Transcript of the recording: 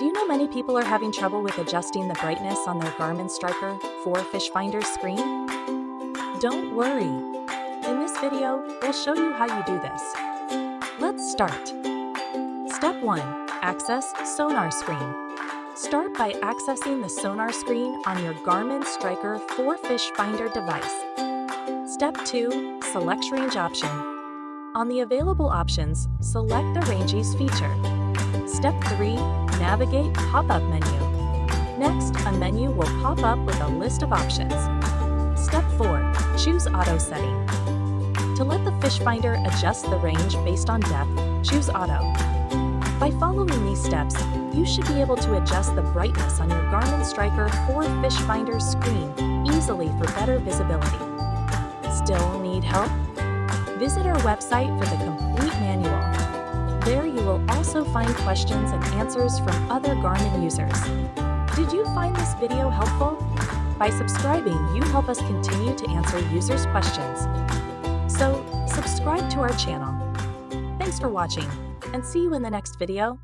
Do you know many people are having trouble with adjusting the brightness on their Garmin Striker 4 FISHFINDER screen? Don't worry. In this video, we'll show you how you do this. Let's start. Step 1. Access sonar screen. Start by accessing the sonar screen on your Garmin Striker 4 FISHFINDER device. Step 2. Select range option. On the available options, select the Ranges feature. Step 3. Navigate pop-up menu. Next, a menu will pop up with a list of options. Step 4. Choose auto setting. To let the FISHFINDER adjust the range based on depth, choose auto. By following these steps, you should be able to adjust the brightness on your Garmin Striker 4 FISHFINDER screen easily for better visibility. Still need help? Visit our website for the complete manual. There you will also find questions and answers from other Garmin users. Did you find this video helpful? By subscribing, you help us continue to answer users' questions. So, subscribe to our channel. Thanks for watching, and see you in the next video.